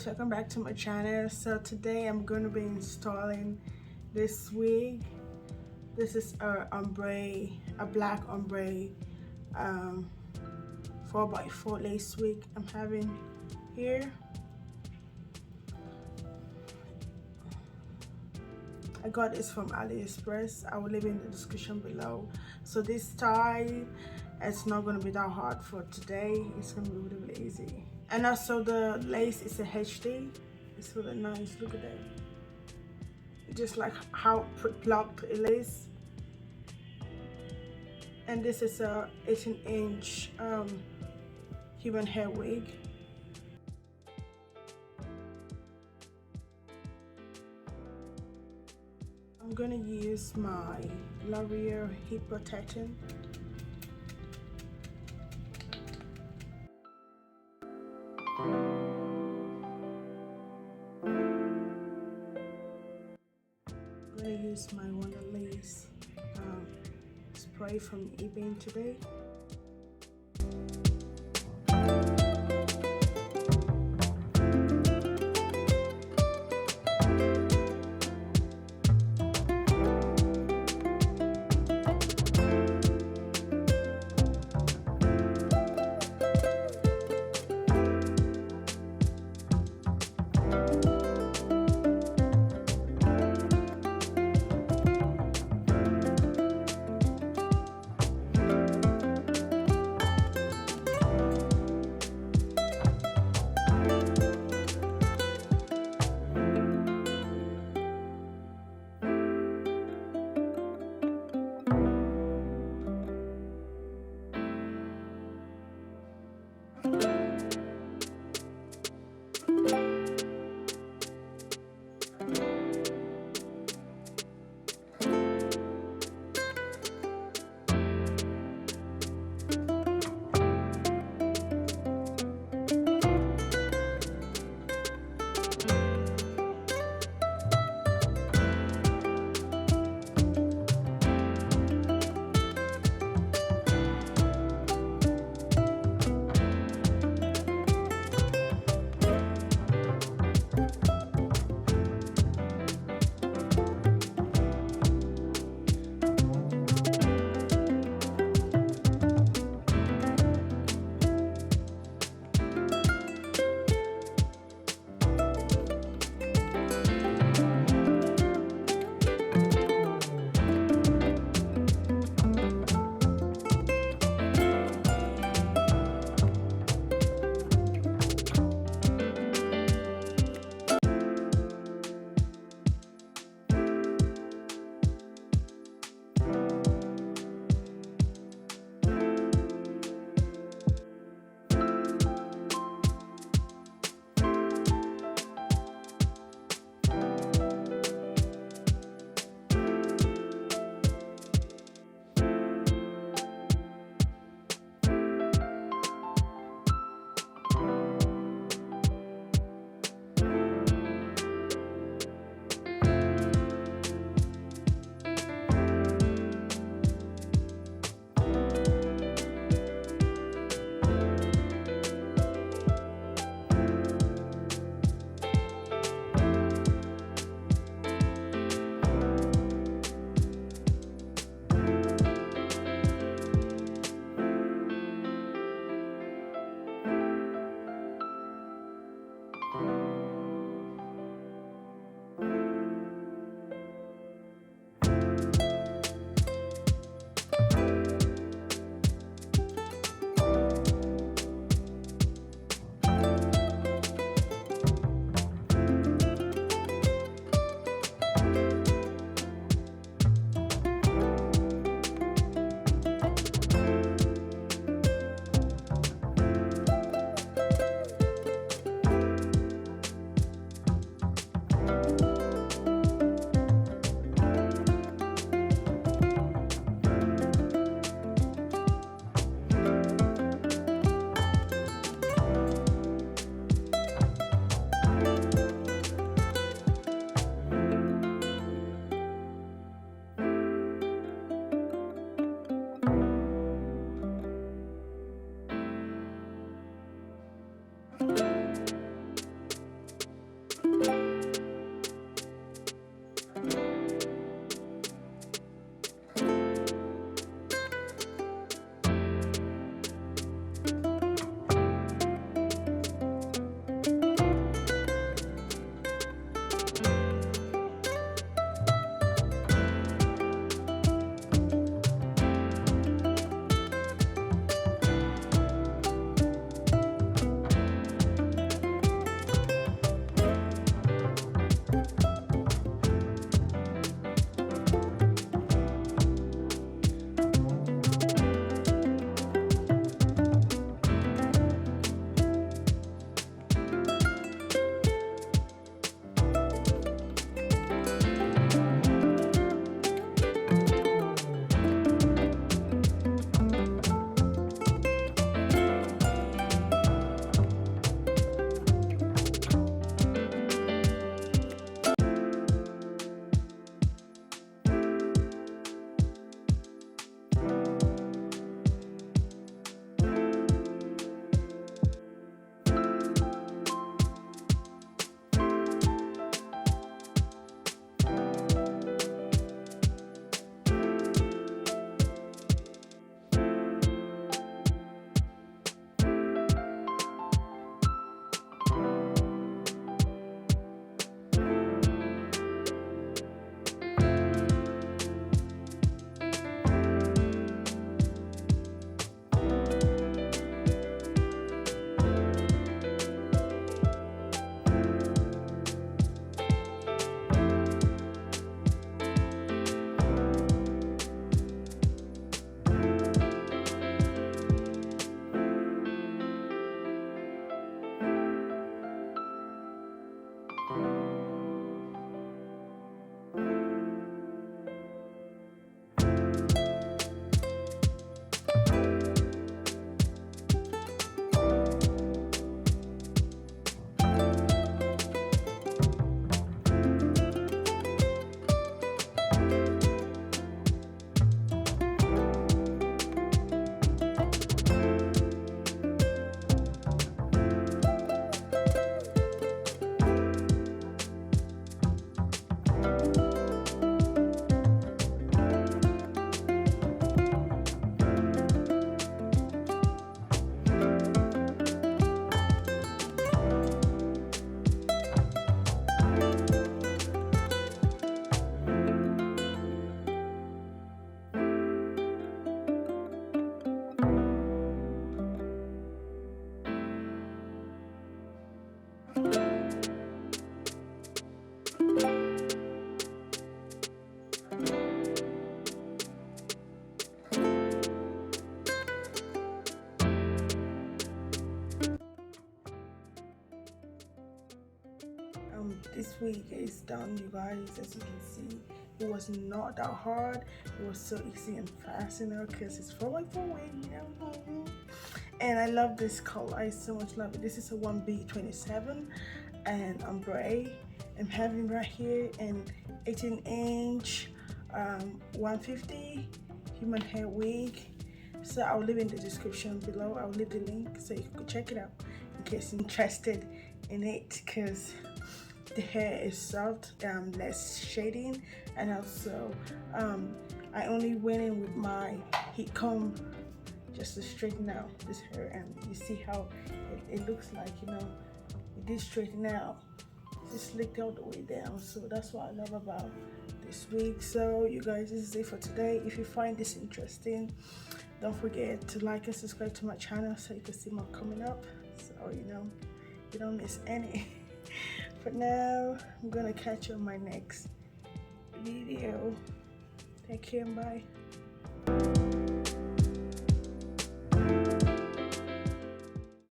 guys, welcome back to my channel. So today I'm going to be installing this wig. This is a black ombre 4x4 lace wig I'm having here. I got this from AliExpress. I will leave it in the description below. So this style, it's not going to be that hard for today. It's going to be really easy. And also the lace is a HD. It's really nice. Look at that. Just like how plucked it is. And this is a 18-inch human hair wig. I'm gonna use my L'Oreal heat protectant. I'm gonna use my Wonder Lace spray from eBay today. this wig is done, you guys. As you can see, it was not that hard. It was so easy and fast, you know, because it's 4x4 wig, you know. And I love this color. I so much love it. This is a 1B27 and ombre. I'm having right here an 18-inch 150 human hair wig. So I'll leave in the description below. I'll leave the link so you can check it out in case you're interested in it, because the hair is soft, less shading, and also I only went in with my heat comb just to straighten out this hair, and you see how it looks like, you know, it did straighten out. It's slicked all the way down, so that's what I love about this wig. So you guys, this is it for today. If you find this interesting, don't forget to like and subscribe to my channel so you can see more coming up, so you know you don't miss any. For now, I'm gonna catch you on my next video. Take care and bye.